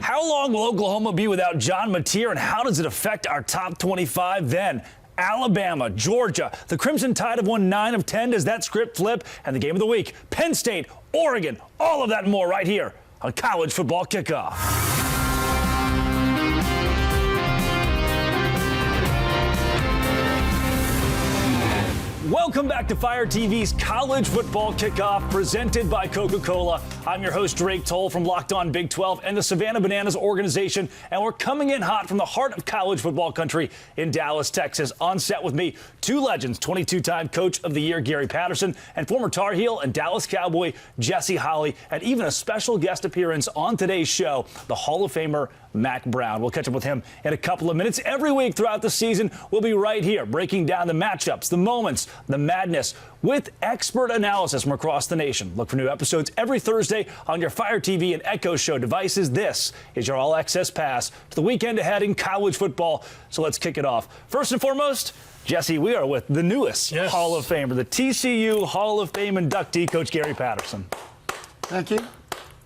How long will Oklahoma be without John Mateer, and how does it affect our top 25 then? Alabama, Georgia, the Crimson Tide have won 9 of 10. Does that script flip? And the game of the week, Penn State, Oregon, all of that and more right here on College Football Kickoff. Welcome back to Fire TV's College Football Kickoff, presented by Coca-Cola. I'm your host, Drake Toll from Locked On Big 12 and the Savannah Bananas organization, and we're coming in hot from the heart of college football country in Dallas, Texas. On set with me, two legends, 22-time Coach of the Year Gary Patterson, and former Tar Heel and Dallas Cowboy Jesse Holley, and even a special guest appearance on today's show, the Hall of Famer Mack Brown. We'll catch up with him in a couple of minutes. Every week throughout the season, we'll be right here breaking down the matchups, the moments, the madness with expert analysis from across the nation. Look for new episodes every Thursday on your Fire TV and Echo Show devices. This is your all-access pass to the weekend ahead in college football. So let's kick it off. First and foremost, Jesse, we are with the newest Hall of Famer, the TCU Hall of Fame inductee, Coach Gary Patterson. Thank you.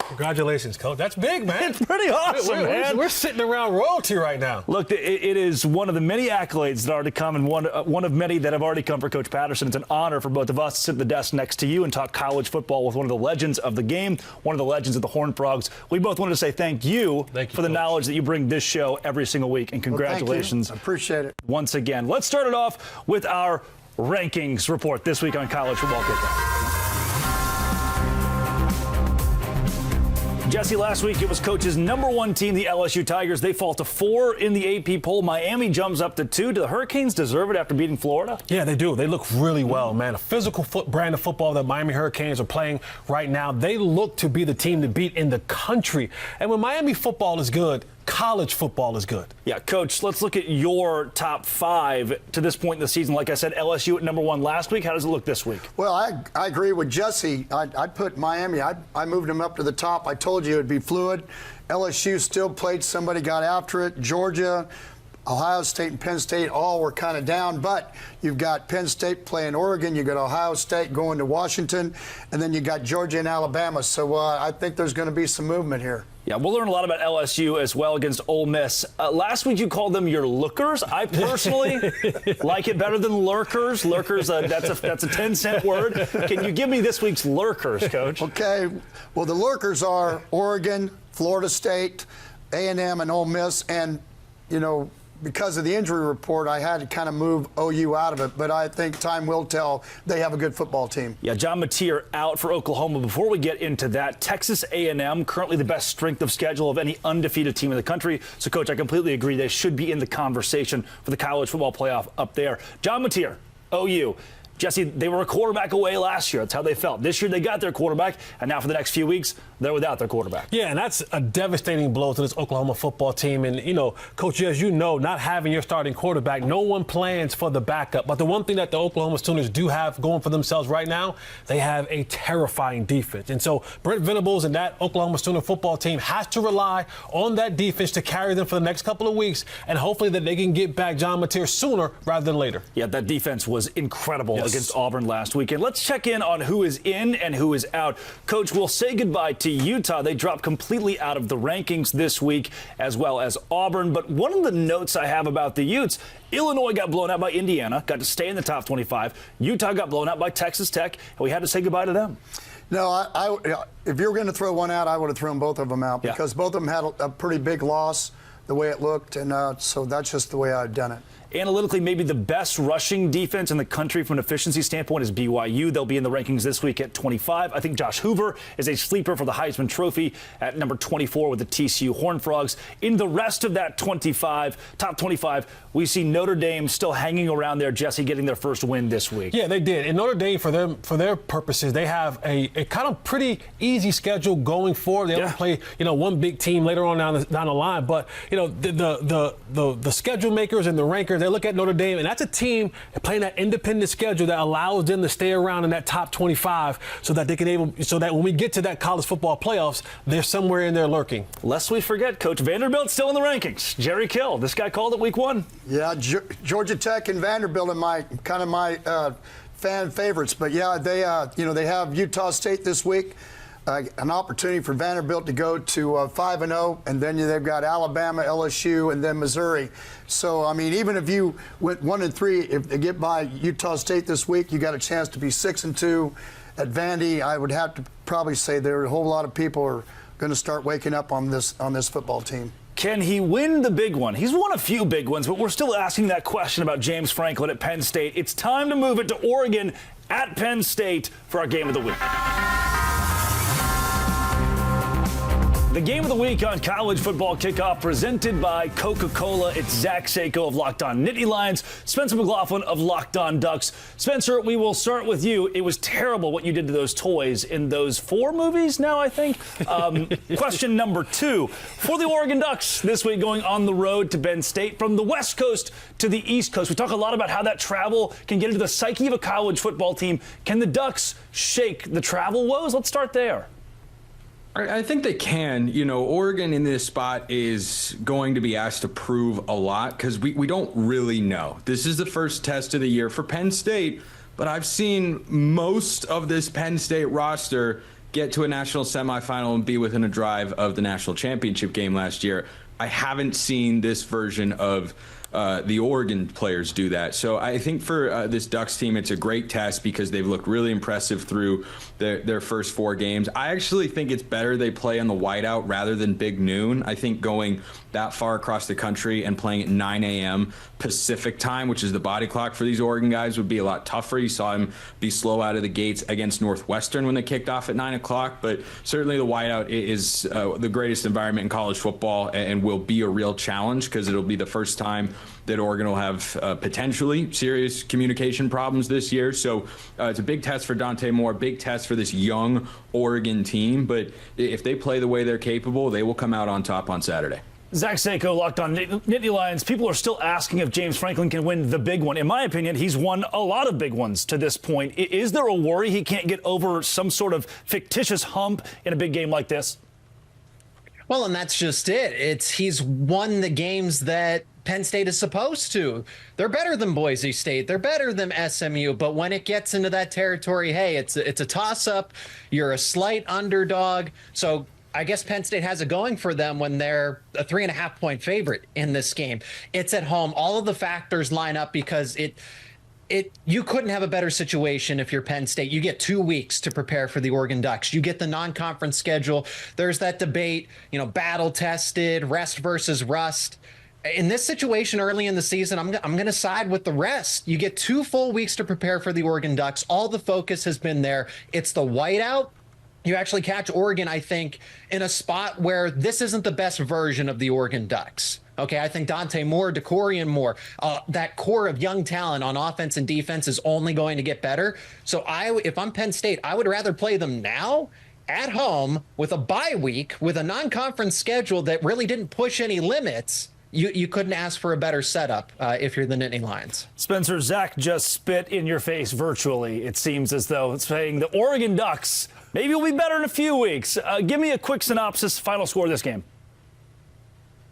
Congratulations, Coach. That's big, man. It's pretty awesome, man. We're sitting around royalty right now. Look, it is one of the many accolades that are to come, and one of many that have already come for Coach Patterson. It's an honor for both of us to sit at the desk next to you and talk college football with one of the legends of the game, one of the legends of the Horned Frogs. We both wanted to say thank you for the knowledge that you bring this show every single week, and congratulations. Well, thank you. I appreciate it. Once again. Let's start it off with our rankings report this week on College Football Kickoff. Jesse, last week it was Coach's #1 team, the LSU Tigers. They fall to 4 in the AP poll. Miami jumps up to 2. Do the Hurricanes deserve it after beating Florida? Yeah, they do. They look really well, man. A physical brand of football that Miami Hurricanes are playing right now. They look to be the team to beat in the country. And when Miami football is good, college football is good. Yeah, Coach, let's look at your top 5 to this point in the season. Like I said, LSU at #1 last week. How does it look this week? Well, I agree with Jesse. I put Miami. I moved them up to the top. I told you it would be fluid. LSU still played. Somebody got after it. Georgia, Ohio State, and Penn State all were kind of down, but you've got Penn State playing Oregon, you got Ohio State going to Washington, and then you got Georgia and Alabama. So I think there's going to be some movement here. Yeah, we'll learn a lot about LSU as well against Ole Miss. Last week you called them your lookers. I personally like it better than lurkers. Lurkers, that's a 10-cent word. Can you give me this week's lurkers, Coach? Okay. Well, the lurkers are Oregon, Florida State, A&M, and Ole Miss. And, you know, because of the injury report, I had to kind of move OU out of it. But I think time will tell. They have a good football team. Yeah, John Mateer out for Oklahoma. Before we get into that, Texas A&M, currently the best strength of schedule of any undefeated team in the country. So, Coach, I completely agree. They should be in the conversation for the college football playoff up there. John Mateer, OU. Jesse, they were a quarterback away last year. That's how they felt. This year they got their quarterback, and now for the next few weeks, they're without their quarterback. Yeah, and that's a devastating blow to this Oklahoma football team. And, you know, Coach, as you know, not having your starting quarterback, no one plans for the backup. But the one thing that the Oklahoma Sooners do have going for themselves right now, they have a terrifying defense. And so Brent Venables and that Oklahoma Sooner football team has to rely on that defense to carry them for the next couple of weeks, and hopefully that they can get back John Mateer sooner rather than later. Yeah, that defense was incredible against Auburn last weekend. Let's check in on who is in and who is out. Coach, we'll say goodbye to Utah. They dropped completely out of the rankings this week, as well as Auburn. But one of the notes I have about the Utes, Illinois got blown out by Indiana, got to stay in the top 25. Utah got blown out by Texas Tech, and we had to say goodbye to them. No, if you were going to throw one out, I would have thrown both of them out because both of them had a pretty big loss the way it looked, and so that's just the way I've done it. Analytically, maybe the best rushing defense in the country from an efficiency standpoint is BYU. They'll be in the rankings this week at 25. I think Josh Hoover is a sleeper for the Heisman Trophy at number 24 with the TCU Horned Frogs. In the rest of that top 25, we see Notre Dame still hanging around there, Jesse, getting their first win this week. Yeah, they did. And Notre Dame, for their purposes, they have a kind of pretty easy schedule going forward. They don't play, one big team later on down the line. But, the schedule makers and the rankers, they look at Notre Dame, and that's a team playing that independent schedule that allows them to stay around in that top 25 so that they can so that when we get to that college football playoffs, they're somewhere in there lurking. Lest we forget, Coach, Vanderbilt's still in the rankings. Jerry Kill, this guy called it week 1. Yeah, Georgia Tech and Vanderbilt are my fan favorites. But yeah, they have Utah State this week. an opportunity for Vanderbilt to go to 5-0, and then they've got Alabama, LSU, and then Missouri. So, I mean, even if you went 1-3, if they get by Utah State this week, you got a chance to be 6-2 at Vandy. I would have to probably say there are a whole lot of people are going to start waking up on this football team. Can he win the big one? He's won a few big ones, but we're still asking that question about James Franklin at Penn State. It's time to move it to Oregon at Penn State for our game of the week. The game of the week on College Football Kickoff presented by Coca-Cola. It's Zach Sako of Locked On Nittany Lions, Spencer McLaughlin of Locked On Ducks. Spencer, we will start with you. It was terrible what you did to those toys in those 4 movies now, I think. Question number 2. For the Oregon Ducks this week going on the road to Penn State from the West Coast to the East Coast. We talk a lot about how that travel can get into the psyche of a college football team. Can the Ducks shake the travel woes? Let's start there. I think they can. You know, Oregon in this spot is going to be asked to prove a lot because we don't really know. This is the first test of the year for Penn State, but I've seen most of this Penn State roster get to a national semifinal and be within a drive of the national championship game last year. I haven't seen this version of the Oregon players do that. So I think for this Ducks team, it's a great test because they've looked really impressive through their first 4 games. I actually think it's better they play on the whiteout rather than big noon. I think going that far across the country and playing at 9 a.m. Pacific time, which is the body clock for these Oregon guys, would be a lot tougher. You saw them be slow out of the gates against Northwestern when they kicked off at 9 o'clock. But certainly the whiteout is the greatest environment in college football and will be a real challenge because it'll be the first time that Oregon will have potentially serious communication problems this year. So it's a big test for Dante Moore, big test for this young Oregon team. But if they play the way they're capable, they will come out on top on Saturday. Zach Sako, Locked On Nittany Lions. People are still asking if James Franklin can win the big one. In my opinion, he's won a lot of big ones to this point. Is there a worry he can't get over some sort of fictitious hump in a big game like this? Well, and that's just it. He's won the games that Penn State is supposed to. They're better than Boise State. They're better than SMU. But when it gets into that territory, hey, it's a toss-up. You're a slight underdog. So I guess Penn State has it going for them when they're a 3.5-point favorite in this game. It's at home. All of the factors line up because you couldn't have a better situation if you're Penn State. You get 2 weeks to prepare for the Oregon Ducks. You get the non-conference schedule. There's that debate, battle tested, rest versus rust. In this situation early in the season, I'm going to side with the rest. You get 2 full weeks to prepare for the Oregon Ducks. All the focus has been there. It's the whiteout. You actually catch Oregon, I think, in a spot where this isn't the best version of the Oregon Ducks. Okay, I think Dante Moore, DeCorian Moore, that core of young talent on offense and defense is only going to get better. So if I'm Penn State, I would rather play them now at home with a bye week, with a non-conference schedule that really didn't push any limits. You couldn't ask for a better setup if you're the Nittany Lions. Spencer, Zach just spit in your face virtually. It seems as though it's saying the Oregon Ducks maybe will be better in a few weeks. Give me a quick synopsis, final score of this game.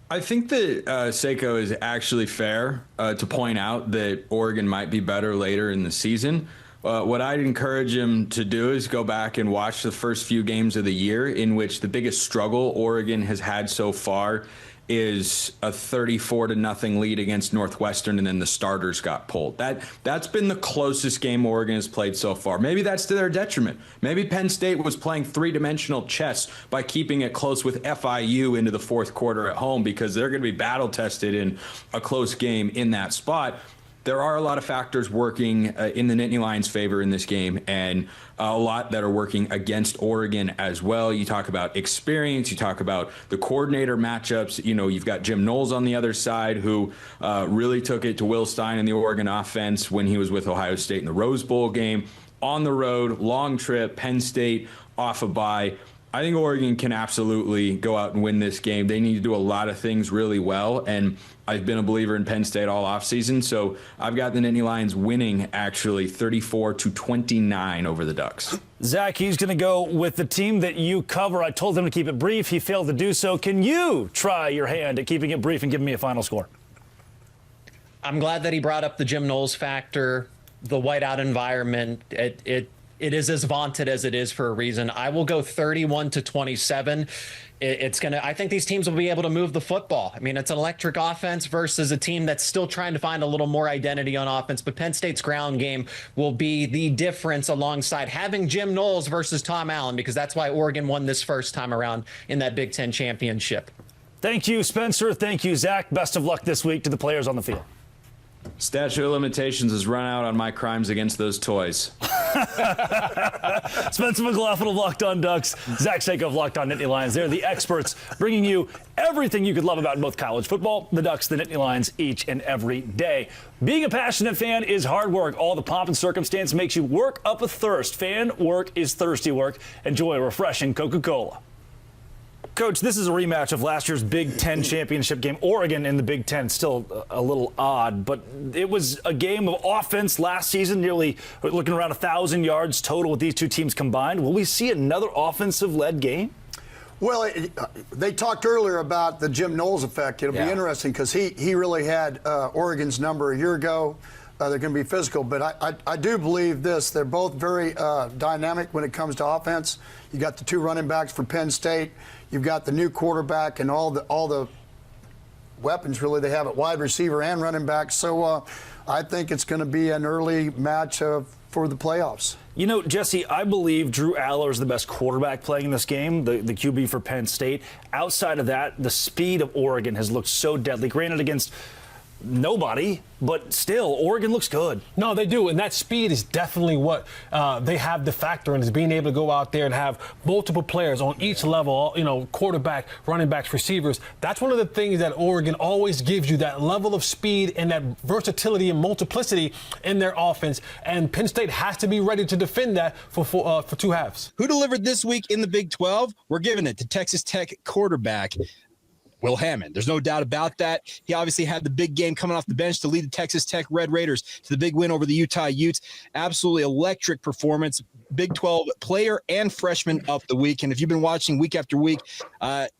I think that Sako is actually fair to point out that Oregon might be better later in the season. What I'd encourage him to do is go back and watch the first few games of the year in which the biggest struggle Oregon has had so far is a 34-0 lead against Northwestern, and then the starters got pulled. That's been the closest game Oregon has played so far. Maybe that's to their detriment. Maybe Penn State was playing 3-dimensional chess by keeping it close with FIU into the fourth quarter at home because they're going to be battle-tested in a close game in that spot. There are a lot of factors working in the Nittany Lions' favor in this game, and a lot that are working against Oregon as well. You talk about experience. You talk about the coordinator matchups. You've got Jim Knowles on the other side who really took it to Will Stein and the Oregon offense when he was with Ohio State in the Rose Bowl game. On the road, long trip, Penn State off a bye. I think Oregon can absolutely go out and win this game. They need to do a lot of things really well, and I've been a believer in Penn State all offseason, so I've got the Nittany Lions winning, actually, 34-29 over the Ducks. Zach, he's going to go with the team that you cover. I told him to keep it brief. He failed to do so. Can you try your hand at keeping it brief and giving me a final score? I'm glad that he brought up the Jim Knowles factor, the whiteout environment. it is as vaunted as it is for a reason. I will go 31-27. I think these teams will be able to move the football. I mean, it's an electric offense versus a team that's still trying to find a little more identity on offense. But Penn State's ground game will be the difference alongside having Jim Knowles versus Tom Allen, because that's why Oregon won this first time around in that Big Ten championship. Thank you, Spencer. Thank you, Zach. Best of luck this week to the players on the field. Statute of limitations has run out on my crimes against those toys. Spencer McLaughlin of Locked On Ducks, Zach Seiko of Locked On Nittany Lions. They're the experts bringing you everything you could love about both college football, the Ducks, the Nittany Lions, each and every day. Being a passionate fan is hard work. All the pomp and circumstance makes you work up a thirst. Fan work is thirsty work. Enjoy a refreshing Coca-Cola. Coach, this is a rematch of last year's Big Ten championship game. Oregon in the Big Ten, still a little odd, but it was a game of offense last season, nearly looking around 1,000 yards total with these two teams combined. Will we see another offensive-led game? Well, they talked earlier about the Jim Knowles effect. It'll be interesting because he really had Oregon's number a year ago. They're going to be physical, but I do believe this. They're both very dynamic when it comes to offense. You got the two running backs for Penn State. You've got the new quarterback and all the weapons really they have at wide receiver and running back. So I think it's going to be an early match for the playoffs. You know, Jesse, I believe Drew Aller is the best quarterback playing in this game, the QB for Penn State. Outside of that, the speed of Oregon has looked so deadly. Granted, against nobody, but still, Oregon looks good. No, they do, and that speed is definitely what they have the factor in, is being able to go out there and have multiple players on each level, you know, quarterback, running backs, receivers. That's one of the things that Oregon always gives you, that level of speed and that versatility and multiplicity in their offense, and Penn State has to be ready to defend that for two halves. Who delivered this week in the Big 12? We're giving it to Texas Tech quarterback Will Hammond. There's no doubt about that. He obviously had the big game coming off the bench to lead the Texas Tech Red Raiders to the big win over the Utah Utes. Absolutely electric performance. Big 12 player and freshman of the week. And if you've been watching week after week,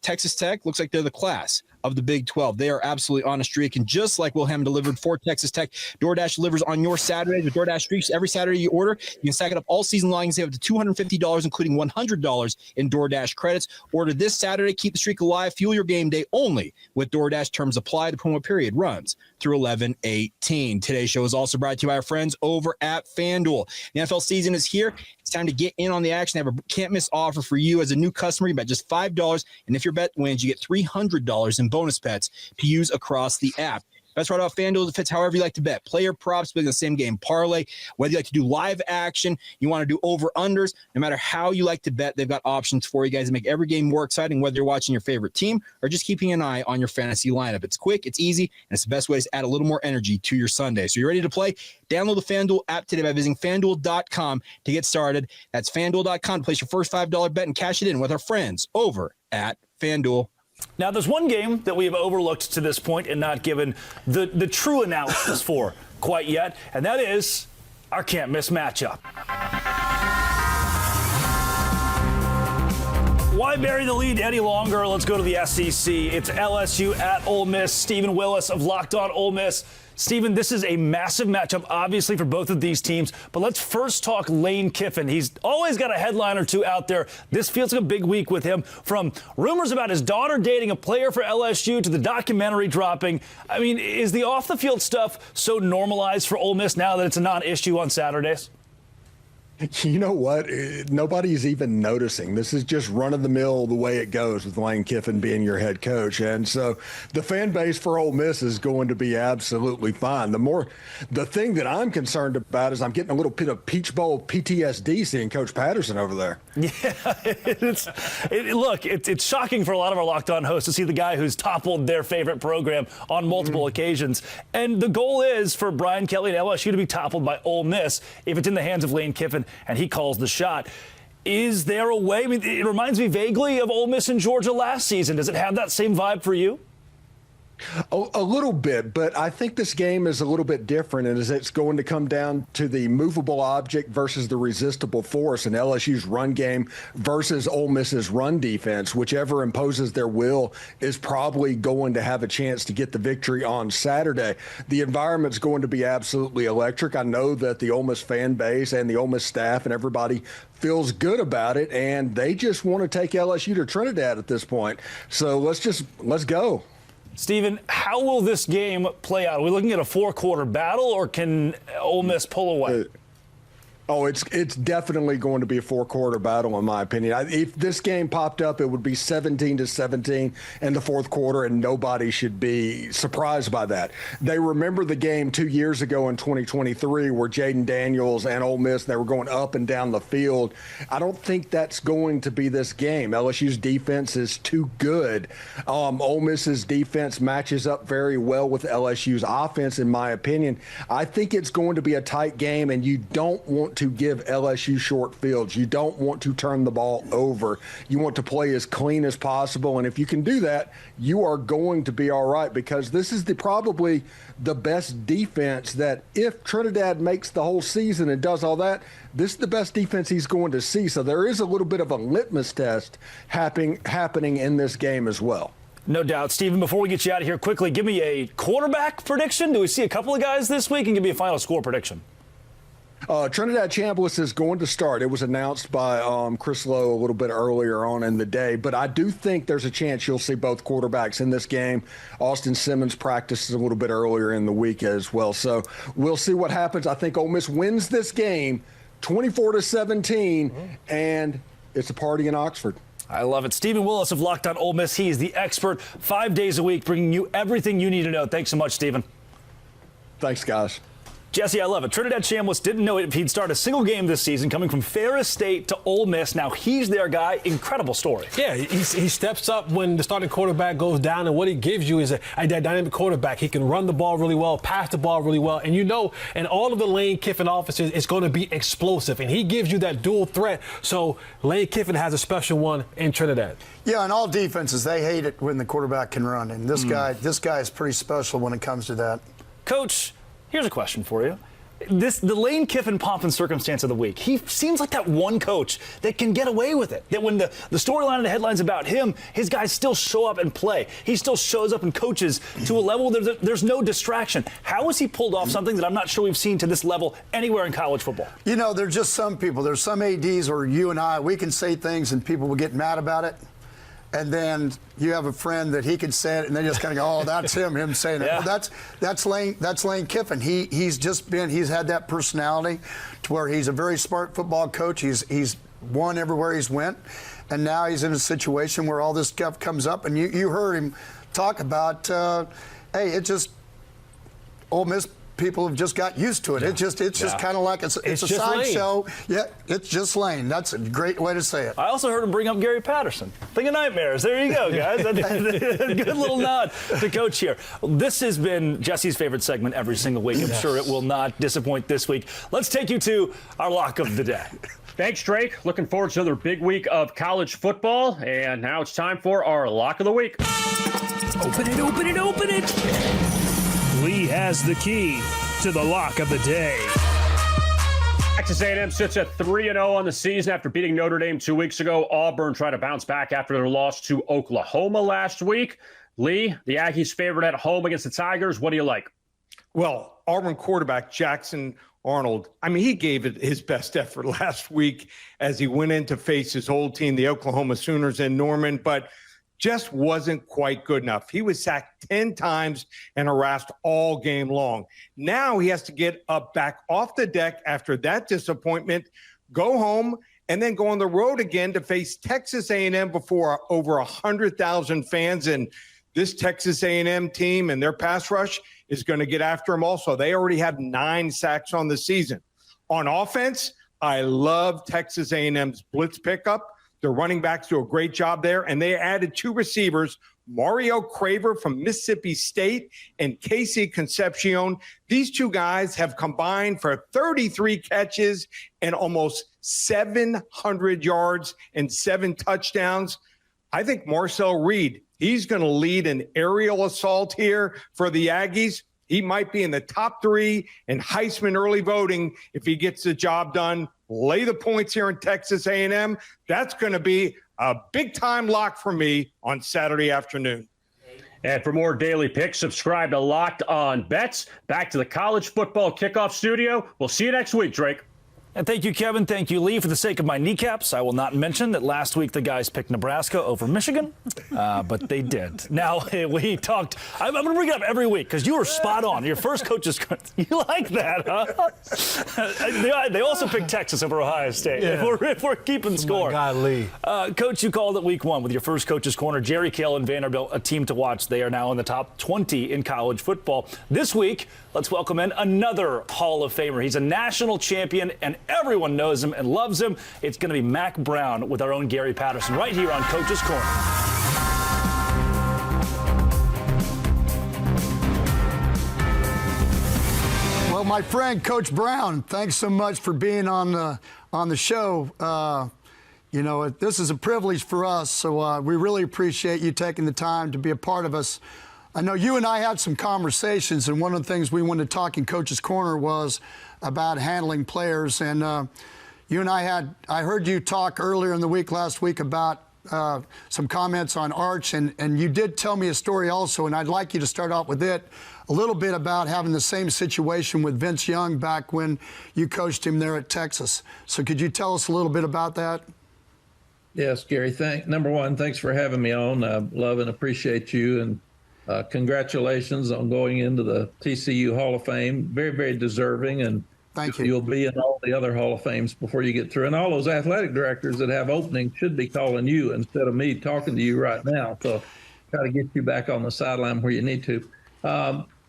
Texas Tech looks like they're the class of the Big 12. They are absolutely on a streak. And just like Will Hammond delivered for Texas Tech, DoorDash delivers on your Saturdays with DoorDash streaks. Every Saturday you order, you can stack it up all season long and save up to $250, including $100 in DoorDash credits. Order this Saturday. Keep the streak alive. Fuel your game day only with DoorDash. Terms apply. The promo period runs through 11/18. Today's show is also brought to you by our friends over at FanDuel. The NFL season is here. It's time to get in on the action. They have a can't-miss offer for you as a new customer. You bet just $5, and if your bet wins, you get $300 in bonus bets to use across the app. Best right off FanDuel. It fits however you like to bet. Player props, the same game parlay. Whether you like to do live action, you want to do over-unders, no matter how you like to bet, they've got options for you guys to make every game more exciting, whether you're watching your favorite team or just keeping an eye on your fantasy lineup. It's quick, it's easy, and it's the best way to add a little more energy to your Sunday. So you're ready to play? Download the FanDuel app today by visiting FanDuel.com to get started. That's FanDuel.com to place your first $5 bet and cash it in with our friends over at FanDuel. Now, there's one game that we have overlooked to this point and not given the true analysis for quite yet, and that is our can't-miss matchup. Why bury the lead any longer? Let's go to the SEC. It's LSU at Ole Miss. Stephen Willis of Locked On Ole Miss. Stephen, this is a massive matchup, obviously, for both of these teams. But let's first talk Lane Kiffin. He's always got a headline or two out there. This feels like a big week with him. From rumors about his daughter dating a player for LSU to the documentary dropping. I mean, is the off-the-field stuff so normalized for Ole Miss now that it's a non-issue on Saturdays? You know what? Nobody's even noticing. This is just run-of-the-mill the way it goes with Lane Kiffin being your head coach. And so the fan base for Ole Miss is going to be absolutely fine. The thing that I'm concerned about is I'm getting a little bit of Peach Bowl PTSD seeing Coach Patterson over there. Yeah, it's shocking for a lot of our Locked On hosts to see the guy who's toppled their favorite program on multiple occasions. And the goal is for Brian Kelly and LSU to be toppled by Ole Miss if it's in the hands of Lane Kiffin and he calls the shot. Is there a way? I mean, it reminds me vaguely of Ole Miss and Georgia last season. Does it have that same vibe for you? A little bit, but I think this game is a little bit different, and it's going to come down to the movable object versus the resistible force, and LSU's run game versus Ole Miss's run defense. Whichever imposes their will is probably going to have a chance to get the victory on Saturday. The environment's going to be absolutely electric. I know that the Ole Miss fan base and the Ole Miss staff and everybody feels good about it, and they just want to take LSU to Trinidad at this point. So let's go. Stephen, how will this game play out? Are we looking at a 4-quarter battle, or can Ole Miss pull away? It's definitely going to be a 4-quarter battle, in my opinion. If this game popped up, it would be 17-17 in the fourth quarter, and nobody should be surprised by that. They remember the game 2 years ago in 2023 where Jaden Daniels and Ole Miss, they were going up and down the field. I don't think that's going to be this game. LSU's defense is too good. Ole Miss's defense matches up very well with LSU's offense, in my opinion. I think it's going to be a tight game, and you don't want to give LSU short fields. You don't want to turn the ball over. You want to play as clean as possible, and if you can do that, you are going to be all right, because this is probably the best defense that, if Trinidad makes the whole season and does all that, this is the best defense he's going to see. So there is a little bit of a litmus test happening in this game as well. No doubt. Stephen, before we get you out of here, quickly, give me a quarterback prediction. Do we see a couple of guys this week? And give me a final score prediction. Trinidad Chambliss is going to start. It was announced by Chris Lowe a little bit earlier on in the day, but I do think there's a chance you'll see both quarterbacks in this game. Austin Simmons practices a little bit earlier in the week as well, so we'll see what happens. I think Ole Miss wins this game 24-17, and it's a party in Oxford. I love it. Stephen Willis of Locked On Ole Miss. He is the expert 5 days a week, bringing you everything you need to know. Thanks so much, Stephen. Thanks, guys. Jesse, I love it. Trinidad Chambliss didn't know if he'd start a single game this season, coming from Ferris State to Ole Miss. Now he's their guy. Incredible story. Yeah, he steps up when the starting quarterback goes down, and what he gives you is a dynamic quarterback. He can run the ball really well, pass the ball really well, and and all of the Lane Kiffin offenses is going to be explosive, and he gives you that dual threat. So Lane Kiffin has a special one in Trinidad. Yeah, and all defenses, they hate it when the quarterback can run, and this guy is pretty special when it comes to that. Coach, here's a question for you. The Lane Kiffin pomp and circumstance of the week. He seems like that one coach that can get away with it. That when the storyline and the headlines about him, his guys still show up and play. He still shows up and coaches to a level there's no distraction. How has he pulled off something that I'm not sure we've seen to this level anywhere in college football? You know, there's just some people. There's some ADs, or you and I, we can say things and people will get mad about it. And then you have a friend that he can say it, and they just kind of go, "Oh, that's him saying it." Yeah. Well, that's Lane Kiffin. He's had that personality to where he's a very smart football coach. He's won everywhere he's went, and now he's in a situation where all this stuff comes up. And you heard him talk about, hey, it just Ole Miss people have just got used to it. Yeah. It's just kind of like it's a sideshow. Yeah, it's just Lane. That's a great way to say it. I also heard him bring up Gary Patterson. Think of nightmares. There you go, guys. Good little nod to Coach here. This has been Jesse's favorite segment every single week. I'm sure it will not disappoint this week. Let's take you to our lock of the day. Thanks, Drake. Looking forward to another big week of college football. And now it's time for our lock of the week. Open it, open it, open it. Lee has the key to the lock of the day. Texas A&M sits at 3-0 on the season after beating Notre Dame 2 weeks ago. Auburn tried to bounce back after their loss to Oklahoma last week. Lee, the Aggies favored at home against the Tigers. What do you like? Well, Auburn quarterback Jackson Arnold, I mean, he gave it his best effort last week as he went in to face his old team, the Oklahoma Sooners in Norman, but just wasn't quite good enough. He was sacked 10 times and harassed all game long. Now he has to get up back off the deck after that disappointment, go home, and then go on the road again to face Texas A&M before over 100,000 fans. And this Texas A&M team and their pass rush is going to get after him also. They already have 9 sacks on the season. On offense, I love Texas A&M's blitz pickup. Their running backs do a great job there, and they added 2 receivers, Mario Craver from Mississippi State and Casey Concepcion. These 2 guys have combined for 33 catches and almost 700 yards and 7 touchdowns. I think Marcel Reed He's going to lead an aerial assault here for the Aggies. He might be in the top 3 in Heisman early voting if he gets the job done. Lay the points here in Texas A&M. That's going to be a big-time lock for me on Saturday afternoon. And for more daily picks, subscribe to Locked On Bets. Back to the college football kickoff studio. We'll see you next week, Drake. And thank you, Kevin. Thank you, Lee. For the sake of my kneecaps, I will not mention that last week the guys picked Nebraska over Michigan, but they did. Now, we talked. I'm going to bring it up every week because you were spot on. Your first coach's. You like that, huh? They also picked Texas over Ohio State. Yeah. If we're keeping score. Oh my God, Lee. Coach, you called it week 1 with your first coach's corner. Jerry Cale and Vanderbilt, a team to watch. They are now in the top 20 in college football. This week, let's welcome in another Hall of Famer. He's a national champion, and everyone knows him and loves him. It's going to be Mack Brown with our own Gary Patterson right here on Coach's Corner. Well, my friend, Coach Brown, thanks so much for being on the show. You know, this is a privilege for us, so we really appreciate you taking the time to be a part of us. I know you and I had some conversations, and one of the things we wanted to talk in Coach's Corner was about handling players. And you and I heard you talk earlier in the week, last week, about some comments on Arch, and you did tell me a story also, and I'd like you to start out with it, a little bit about having the same situation with Vince Young back when you coached him there at Texas. So could you tell us a little bit about that? Yes, Gary. Number one, thanks for having me on. I love and appreciate you, and congratulations on going into the TCU Hall of Fame. Very, very deserving, and thank you. You'll be in all the other Hall of Fames before you get through. And all those athletic directors that have openings should be calling you instead of me talking to you right now. So try to get you back on the sideline where you need to.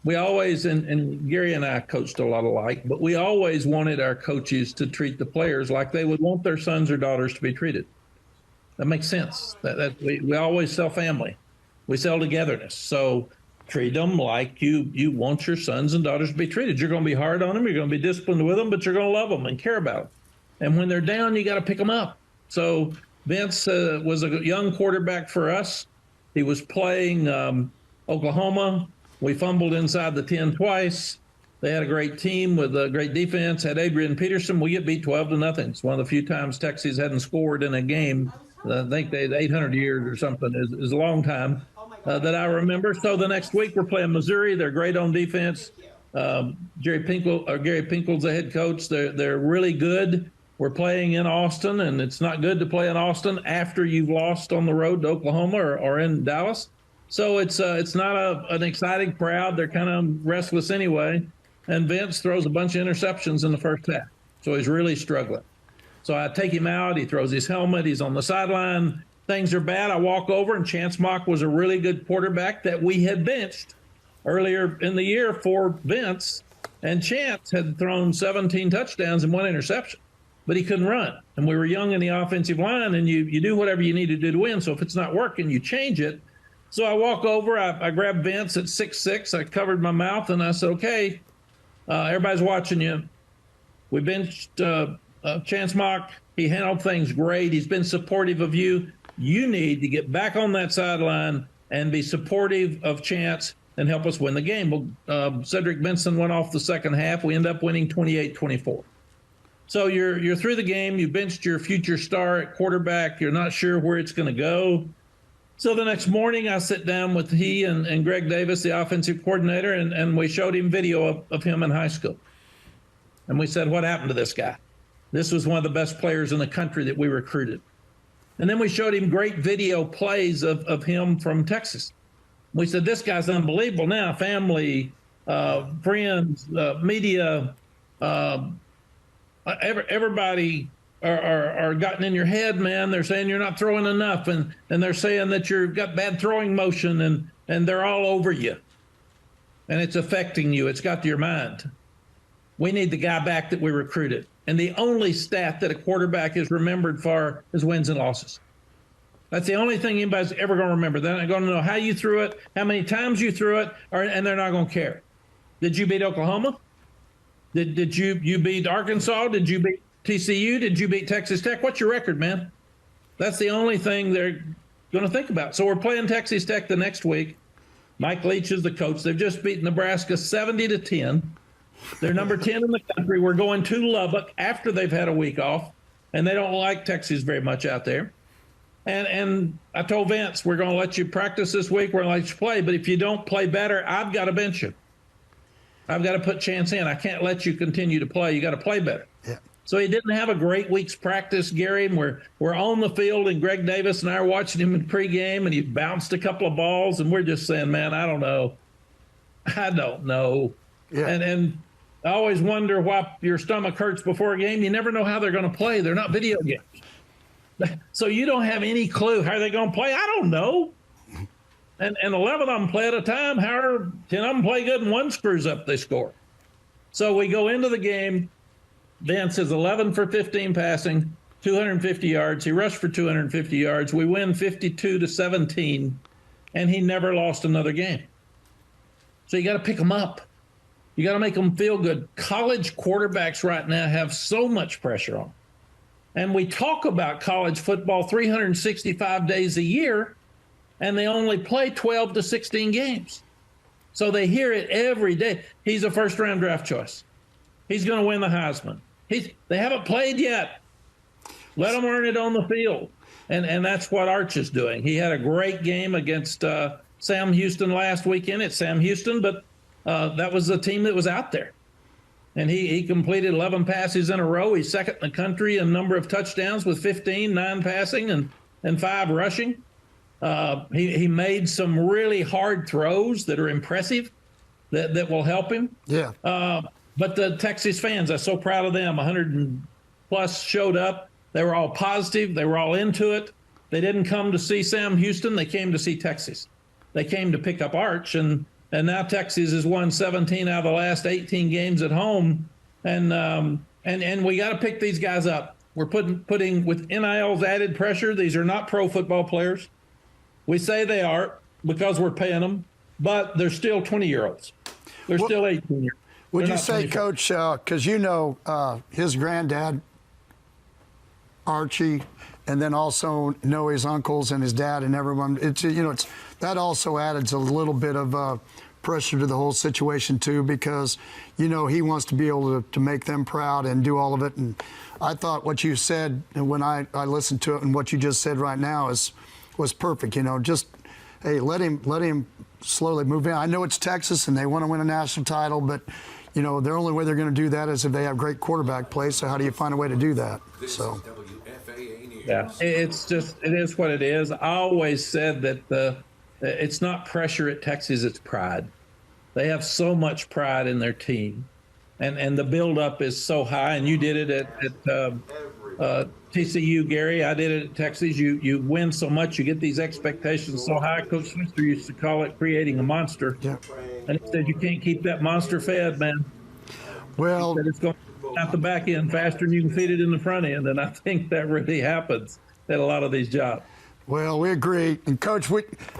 We always, and Gary and I coached a lot alike, but we always wanted our coaches to treat the players like they would want their sons or daughters to be treated. That makes sense. We always sell family. We sell togetherness. So treat them like you want your sons and daughters to be treated. You're going to be hard on them. You're going to be disciplined with them, but you're going to love them and care about them. And when they're down, you got to pick them up. So Vince was a young quarterback for us. He was playing Oklahoma. We fumbled inside the 10 twice. They had a great team with a great defense, had Adrian Peterson. We get beat 12-0. It's one of the few times Texas hadn't scored in a game. I think they had 800 years or something is a long time that I remember. So the next week we're playing Missouri. They're great on defense. Gary Pinkel's the head coach. They're really good. We're playing in Austin, and it's not good to play in Austin after you've lost on the road to Oklahoma or in Dallas. So it's not an exciting crowd. They're kind of restless anyway. And Vince throws a bunch of interceptions in the first half. So he's really struggling. So I take him out. He throws his helmet. He's on the sideline. Things are bad. I walk over, and Chance Mock was a really good quarterback that we had benched earlier in the year for Vince. And Chance had thrown 17 touchdowns and 1 interception, but he couldn't run. And we were young in the offensive line, and you do whatever you need to do to win. So if it's not working, you change it. So I walk over. I grab Vince at 6'6". I covered my mouth, and I said, okay, everybody's watching you. We benched Chance Mock. He handled things great. He's been supportive of you. You need to get back on that sideline and be supportive of Chance and help us win the game. Well, Cedric Benson went off the second half. We end up winning 28-24. So you're through the game. You benched your future star at quarterback. You're not sure where it's going to go. So the next morning I sit down with he and Greg Davis, the offensive coordinator, and we showed him video of him in high school. And we said, what happened to this guy? This was one of the best players in the country that we recruited. And then we showed him great video plays of him from Texas. We said, this guy's unbelievable now. Family, friends, media, everybody are gotten in your head, man. They're saying you're not throwing enough, and they're saying that you've got bad throwing motion, and they're all over you. And it's affecting you. It's got to your mind. We need the guy back that we recruited. And the only stat that a quarterback is remembered for is wins and losses. That's the only thing anybody's ever going to remember. They're not going to know how you threw it, how many times you threw it, and they're not going to care. Did you beat Oklahoma? Did you beat Arkansas? Did you beat TCU? Did you beat Texas Tech? What's your record, man? That's the only thing going to think about. So we're playing Texas Tech the next week. Mike Leach is the coach. They've just beaten Nebraska 70-10. They're number 10 in the country. We're going to Lubbock after they've had a week off, and they don't like Texas very much out there. And I told Vince, we're going to let you practice this week. We're going to let you play. But if you don't play better, I've got to bench you. I've got to put Chance in. I can't let you continue to play. You got to play better. Yeah. So he didn't have a great week's practice, Gary. And we're on the field, and Greg Davis and I are watching him in pregame, and he bounced a couple of balls, and we're just saying, man, I don't know. I don't know. Yeah. And I always wonder why your stomach hurts before a game. You never know how they're going to play. They're not video games. So you don't have any clue how they're going to play. I don't know. And 11 of them play at a time. 10 of them play good and one screws up, they score. So we go into the game. Vince is 11 for 15 passing, 250 yards. He rushed for 250 yards. We win 52-17, and he never lost another game. So you got to pick them up. You got to make them feel good. College quarterbacks right now have so much pressure on them. And we talk about college football 365 days a year, and they only play 12 to 16 games. So they hear it every day. He's a first-round draft choice. He's going to win the Heisman. They haven't played yet. Let them earn it on the field. And that's what Arch is doing. He had a great game against Sam Houston last weekend at Sam Houston, but that was the team that was out there. And he completed 11 passes in a row. He's second in the country in number of touchdowns with 15, 9 passing and 5 rushing. He made some really hard throws that are impressive that will help him. Yeah. But the Texas fans, I'm so proud of them. 100 plus showed up. They were all positive. They were all into it. They didn't come to see Sam Houston. They came to see Texas. They came to pick up Arch, and now Texas has won 17 out of the last 18 games at home. And we got to pick these guys up. We're putting with NIL's added pressure. These are not pro football players. We say they are because we're paying them, but they're still 20-year-olds. They're still 18-year-olds. Would you say, Coach, because you know his granddad, Archie, and then also know his uncles and his dad and everyone. It's that also added a little bit of pressure to the whole situation too, because he wants to be able to make them proud and do all of it. And I thought what you said when I listened to it and what you just said right now was perfect. Just hey, let him slowly move in. I know it's Texas and they want to win a national title, but the only way they're going to do that is if they have great quarterback play. So how do you find a way to do that? So. Yeah, it is what it is. I always said that it's not pressure at Texas, it's pride. They have so much pride in their team, and the buildup is so high. And you did it at TCU, Gary. I did it at Texas. You win so much, you get these expectations so high. Coach Smith used to call it creating a monster. Yeah. And he said you can't keep that monster fed, man. Well, he said it's going out the back end faster than you can feed it in the front end, and I think that really happens at a lot of these jobs. Well, we agree. And Coach,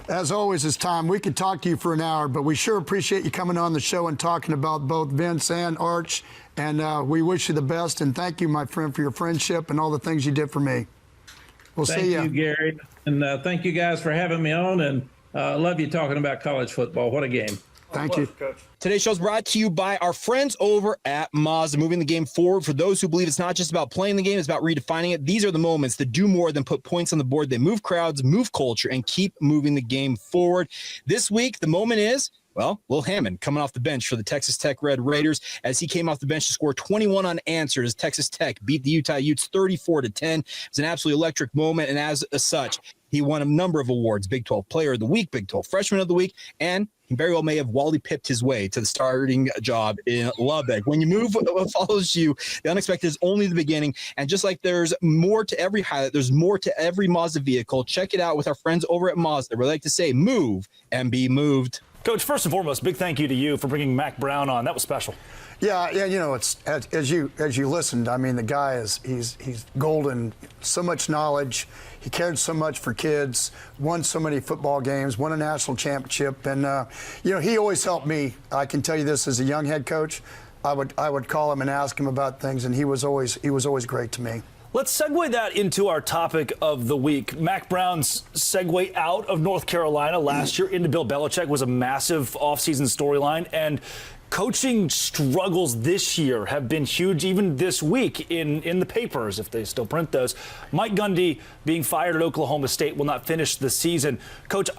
as always, it's time. We could talk to you for an hour, but we sure appreciate you coming on the show and talking about both Vince and Arch. And we wish you the best. And thank you, my friend, for your friendship and all the things you did for me. We'll see you. Thank you, Gary. And thank you guys for having me on. And love you talking about college football. What a game. Thank you. Today's show is brought to you by our friends over at Mazda, moving the game forward. For those who believe it's not just about playing the game, it's about redefining it. These are the moments that do more than put points on the board. They move crowds, move culture, and keep moving the game forward. This week, the moment is, well, Will Hammond coming off the bench for the Texas Tech Red Raiders as he came off the bench to score 21 unanswered as Texas Tech beat the Utah Utes 34-10. It was an absolutely electric moment, and as such, he won a number of awards: Big 12 Player of the Week, Big 12 Freshman of the Week, and he very well may have Wally pipped his way to the starting job in Lubbock. When you move what follows you, the unexpected is only the beginning. And just like there's more to every highlight, there's more to every Mazda vehicle. Check it out with our friends over at Mazda. We like to say, move and be moved. Coach, first and foremost, big thank you to you for bringing Mack Brown on. That was special. Yeah, it's as you listened. I mean, the guy he's golden. So much knowledge. He cared so much for kids. Won so many football games. Won a national championship, and he always helped me. I can tell you this: as a young head coach, I would call him and ask him about things, and he was always great to me. Let's segue that into our topic of the week. Mack Brown's segue out of North Carolina last year into Bill Belichick was a massive offseason storyline, and coaching struggles this year have been huge, even this week in the papers, if they still print those. Mike Gundy being fired at Oklahoma State will not finish the season. Coach,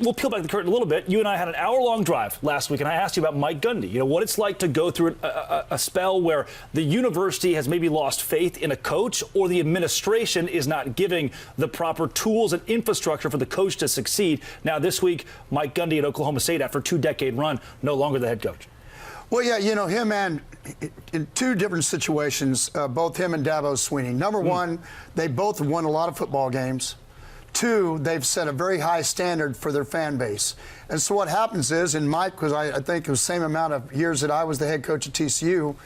we'll peel back the curtain a little bit. You and I had an hour-long drive last week, and I asked you about Mike Gundy. You know, what it's like to go through a spell where the university has maybe lost faith in a coach, or the administration is not giving the proper tools and infrastructure for the coach to succeed. Now, this week, Mike Gundy at Oklahoma State, after a 2-decade run, no longer the head coach. Well, yeah, you know, him and in two different situations, both him and Dabo Swinney. Number one, they both won a lot of football games. Two, they've set a very high standard for their fan base. And so what happens is, and Mike, because I think it was the same amount of years that I was the head coach at TCU,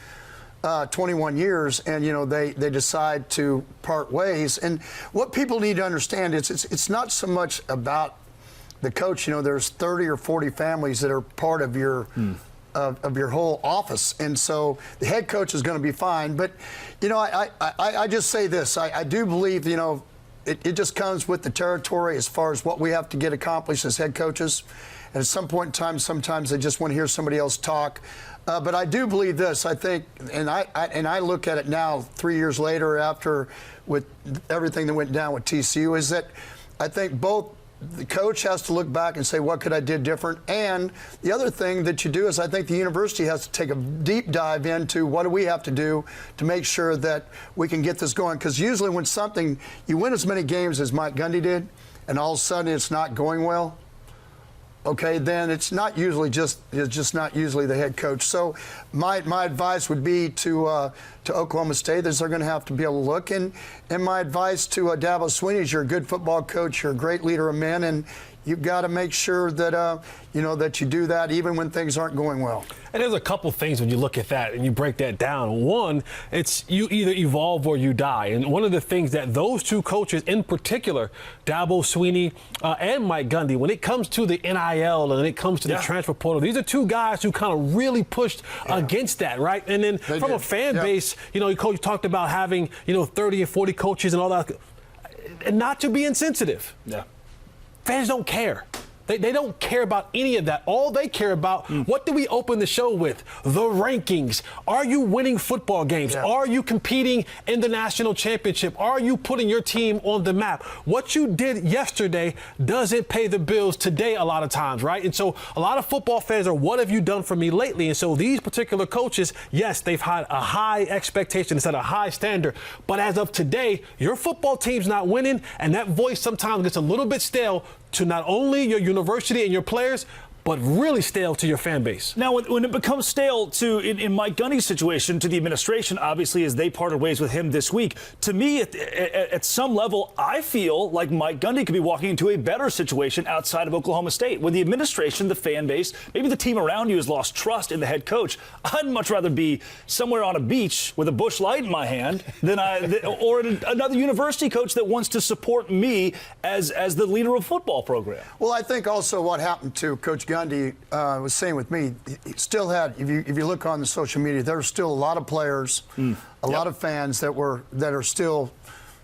21 years, and, you know, they decide to part ways. And what people need to understand is it's not so much about the coach. You know, there's 30 or 40 families that are part of your of your whole office. And so the head coach is going to be fine. But, you know, I just say this. I do believe, you know, it just comes with the territory as far as what we have to get accomplished as head coaches. And at some point in time, sometimes they just want to hear somebody else talk. But I do believe this. I think, and I look at it now 3 years later after with everything that went down with TCU, is that I think both the coach has to look back and say, what could I do different? And the other thing that you do is I think the university has to take a deep dive into what do we have to do to make sure that we can get this going. Because usually when you win as many games as Mike Gundy did, and all of a sudden it's not going well, okay, then it's just not usually the head coach. So my advice would be to Oklahoma State is they're going to have to be able to look. And my advice to Dabo Swinney is you're a good football coach, you're a great leader of men, and you've got to make sure that you know that you do that even when things aren't going well. And there's a couple things when you look at that and you break that down. One, it's you either evolve or you die. And one of the things that those two coaches in particular, Dabo Swinney and Mike Gundy, when it comes to the NIL and it comes to the transfer portal, these are two guys who kind of really pushed against that, right? And then from a fan base, you know, Coach talked about having, you know, 30 or 40 coaches and all that, and not to be insensitive. Yeah. Fans don't care. They don't care about any of that. All they care about, what do we open the show with? The rankings. Are you winning football games? Yeah. Are you competing in the national championship? Are you putting your team on the map? What you did yesterday doesn't pay the bills today a lot of times, right? And so a lot of football fans are, what have you done for me lately? And so these particular coaches, yes, they've had a high expectation, set a high standard. But as of today, your football team's not winning, and that voice sometimes gets a little bit stale to not only your university and your players, but really stale to your fan base. Now, when it becomes stale in Mike Gundy's situation, to the administration, obviously, as they parted ways with him this week, to me, at some level, I feel like Mike Gundy could be walking into a better situation outside of Oklahoma State. When the administration, the fan base, maybe the team around you has lost trust in the head coach, I'd much rather be somewhere on a beach with a Busch Light in my hand or another university coach that wants to support me as the leader of a football program. Well, I think also what happened to Coach Gundy was saying with me, he still had, if you look on the social media, there are still a lot of players, a lot of fans that are still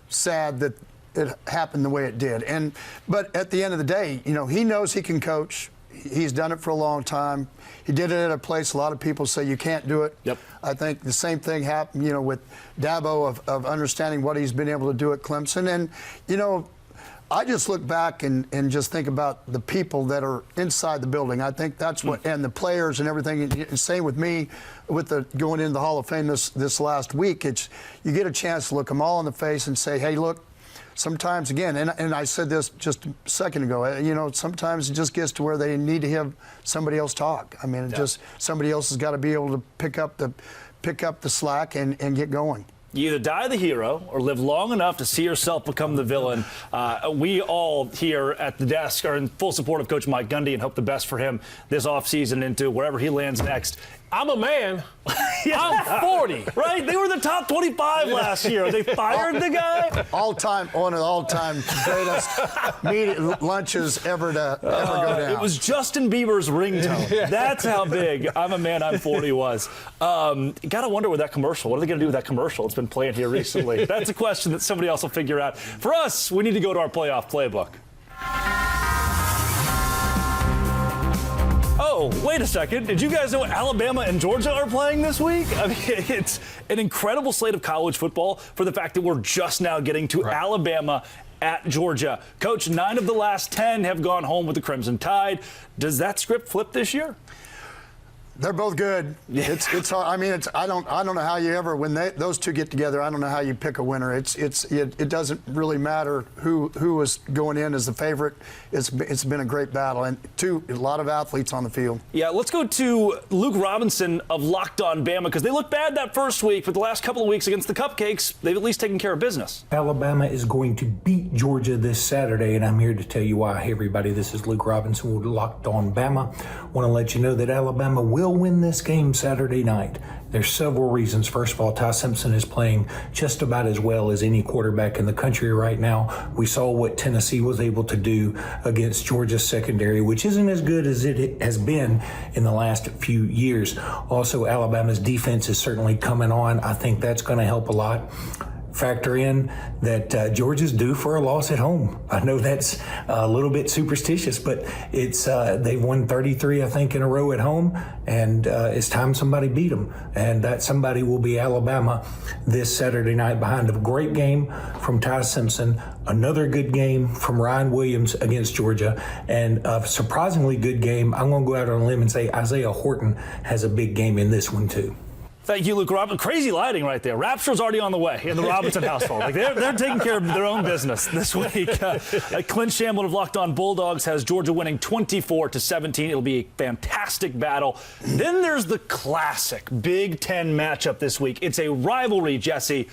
sad that it happened the way it did. But at the end of the day, you know, he knows he can coach. He's done it for a long time. He did it at a place a lot of people say you can't do it. Yep. I think the same thing happened, you know, with Dabo of understanding what he's been able to do at Clemson. And, you know, I just look back and just think about the people that are inside the building. I think that's what, and the players and everything. And same with me, with the going into the Hall of Fame this last week. You get a chance to look them all in the face and say, hey, look, sometimes again, and I said this just a second ago. You know, sometimes it just gets to where they need to have somebody else talk. I mean, just somebody else has got to be able to pick up the slack and get going. You either die the hero or live long enough to see yourself become the villain. We all here at the desk are in full support of Coach Mike Gundy and hope the best for him this offseason into wherever he lands next. I'm a man. I'm 40. Right? They were the top 25 last year. They fired the guy. One of the all-time greatest lunches ever go down. It was Justin Bieber's ringtone. That's how big I'm a man, I'm 40 was. Got to wonder with that commercial. What are they going to do with that commercial? It's been been playing here recently? That's a question that somebody else will figure out. For us, we need to go to our playoff playbook. Oh, wait a second. Did you guys know Alabama and Georgia are playing this week? I mean, it's an incredible slate of college football for the fact that we're just now getting to Alabama at Georgia. Coach, 9 of the last 10 have gone home with the Crimson Tide. Does that script flip this year? They're both good. Yeah. It's hard. I mean, I don't know how you ever, when those two get together, I don't know how you pick a winner. It doesn't really matter who was going in as the favorite. It's been a great battle, and a lot of athletes on the field. Yeah, let's go to Luke Robinson of Locked On Bama, because they looked bad that first week, but the last couple of weeks against the Cupcakes, they've at least taken care of business. Alabama is going to beat Georgia this Saturday, and I'm here to tell you why. Hey, everybody, this is Luke Robinson with Locked On Bama. Want to let you know that Alabama will win this game Saturday night. There's several reasons. First of all, Ty Simpson is playing just about as well as any quarterback in the country right now. We saw what Tennessee was able to do against Georgia's secondary, which isn't as good as it has been in the last few years. Also, Alabama's defense is certainly coming on. I think that's going to help a lot. Factor in that Georgia's due for a loss at home. I know that's a little bit superstitious, but it's they've won 33, I think, in a row at home, and it's time somebody beat them. And that somebody will be Alabama this Saturday night behind a great game from Ty Simpson, another good game from Ryan Williams against Georgia, and a surprisingly good game. I'm going to go out on a limb and say Isaiah Horton has a big game in this one, too. Thank you, Luke Robinson. Crazy lighting right there. Rapture's already on the way in the Robinson household. Like they're taking care of their own business this week. Clint Shamblin of Locked On Bulldogs has Georgia winning 24-17. It'll be a fantastic battle. Then there's the classic Big Ten matchup this week. It's a rivalry, Jesse.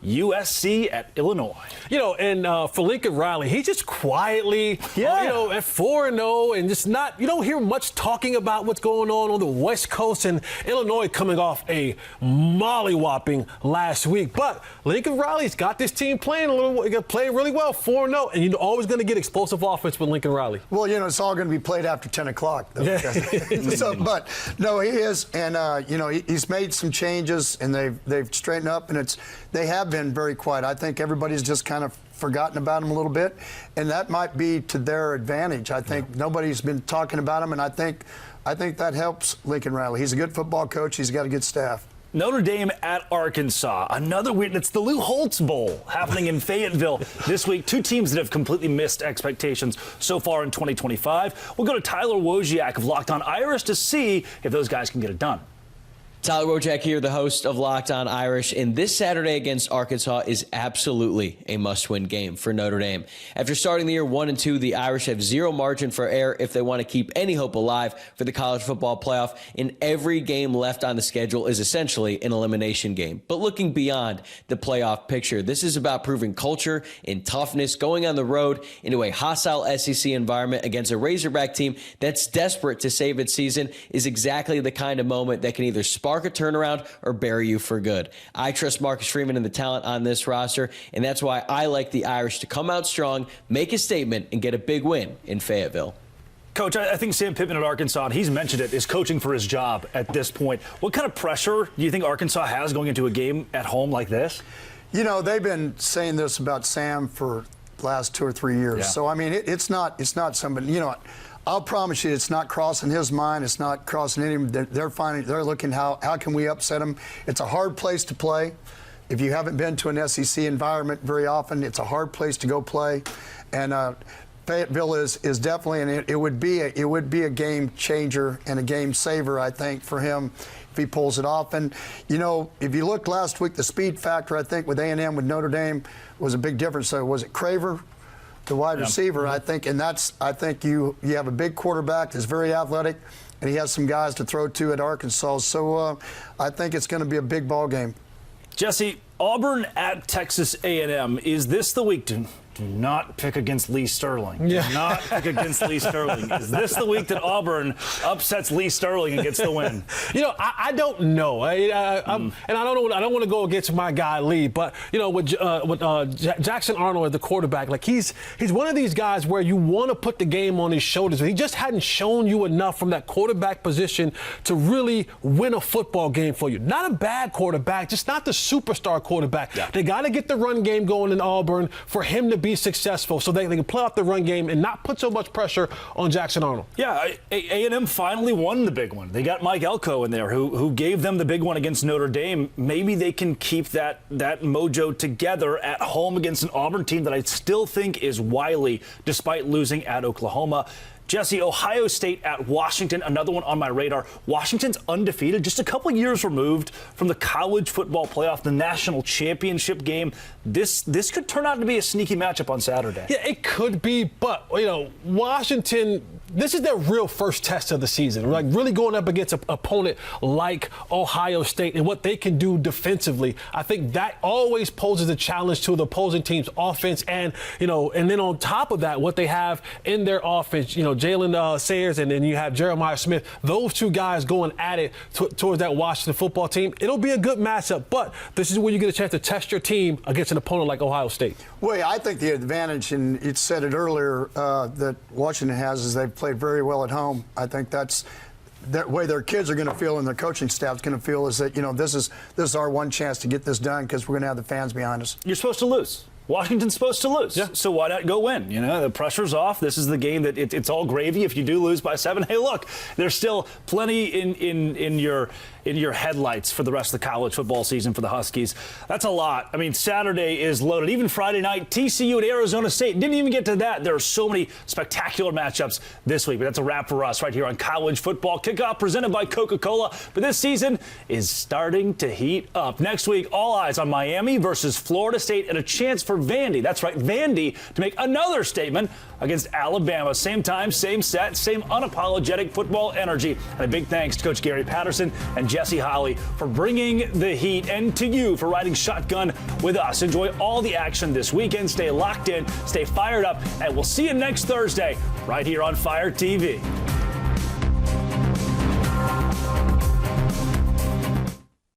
USC at Illinois. And for Lincoln Riley, he just quietly, at 4-0 and just not, you don't hear much talking about what's going on the West Coast, and Illinois coming off a mollywhopping last week. But Lincoln Riley's got this team playing really well, 4-0, and you're always going to get explosive offense with Lincoln Riley. Well, it's all going to be played after 10 o'clock. Though, but no, he is, and he's made some changes, and they've straightened up, and they have been very quiet. I think everybody's just kind of forgotten about him a little bit, and that might be to their advantage. I think nobody's been talking about him, and I think that helps Lincoln Riley. He's a good football coach. He's got a good staff. Notre Dame at Arkansas. Another weird. It's the Lou Holtz Bowl happening in Fayetteville this week. Two teams that have completely missed expectations so far in 2025. We'll go to Tyler Wojciak of Locked On Irish to see if those guys can get it done. Tyler Wojciak here, the host of Locked On Irish, and this Saturday against Arkansas is absolutely a must-win game for Notre Dame. After starting the year 1-2, the Irish have zero margin for error if they want to keep any hope alive for the college football playoff, and every game left on the schedule is essentially an elimination game. But looking beyond the playoff picture, this is about proving culture and toughness, going on the road into a hostile SEC environment against a Razorback team that's desperate to save its season is exactly the kind of moment that can either spark a turnaround or bury you for good. I trust Marcus Freeman and the talent on this roster, and that's why I like the Irish to come out strong, make a statement, and get a big win in Fayetteville. Coach, I think Sam Pittman at Arkansas, and he's mentioned it, is coaching for his job at this point. What kind of pressure do you think Arkansas has going into a game at home like this? They've been saying this about Sam for the last 2 or 3 years. Yeah. So, I mean, it's not somebody, I'll promise you it's not crossing his mind. It's not crossing any. They're looking how can we upset them. It's a hard place to play. If you haven't been to an SEC environment very often, it's a hard place to go play. And Fayetteville is definitely, and it would be a game changer and a game saver, I think, for him if he pulls it off. And if you looked last week, the speed factor, I think, with A&M with Notre Dame was a big difference. So was it Craver? The wide receiver, I think, and I think you have a big quarterback that's very athletic, and he has some guys to throw to at Arkansas. So I think it's going to be a big ball game. Jesse, Auburn at Texas A&M. Is this the week to Do not pick against Lee Sterling. Do not pick against Lee Sterling. Is this the week that Auburn upsets Lee Sterling and gets the win? I don't know. And I don't want to go against my guy Lee, but with Jackson Arnold as the quarterback, like he's one of these guys where you want to put the game on his shoulders. He just hadn't shown you enough from that quarterback position to really win a football game for you. Not a bad quarterback, just not the superstar quarterback. Yeah. They got to get the run game going in Auburn for him to be successful so they can play off the run game and not put so much pressure on Jackson Arnold. Yeah, A&M finally won the big one. They got Mike Elko in there who gave them the big one against Notre Dame. Maybe they can keep that mojo together at home against an Auburn team that I still think is wily despite losing at Oklahoma. Jesse, Ohio State at Washington, another one on my radar. Washington's undefeated, just a couple years removed from the college football playoff, the national championship game. This could turn out to be a sneaky matchup on Saturday. Yeah, it could be, but, Washington, this is their real first test of the season. Like really going up against an opponent like Ohio State and what they can do defensively. I think that always poses a challenge to the opposing team's offense and then on top of that, what they have in their offense, Jalen Sayers and then you have Jeremiah Smith, those two guys going at it towards that Washington football team. It'll be a good matchup, but this is where you get a chance to test your team against an opponent like Ohio State. Well, I think the advantage, and you said it earlier, that Washington has is they've played very well at home. I think that's the way their kids are going to feel and their coaching staff is going to feel is that, this is our one chance to get this done because we're going to have the fans behind us. You're supposed to lose. Washington's supposed to lose. Yeah. So why not go win? The pressure's off. This is the game that it's all gravy if you do lose by 7. Hey, look, there's still plenty in your headlights for the rest of the college football season for the Huskies. That's a lot. I mean, Saturday is loaded. Even Friday night, TCU and Arizona State. Didn't even get to that. There are so many spectacular matchups this week. But that's a wrap for us right here on College Football Kickoff presented by Coca-Cola. But this season is starting to heat up. Next week, all eyes on Miami versus Florida State and a chance for Vandy. That's right, Vandy to make another statement against Alabama. Same time, same set, same unapologetic football energy. And a big thanks to Coach Gary Patterson and Jesse Holley for bringing the heat and to you for riding shotgun with us. Enjoy all the action this weekend. Stay locked in, stay fired up, and we'll see you next Thursday right here on Fire TV.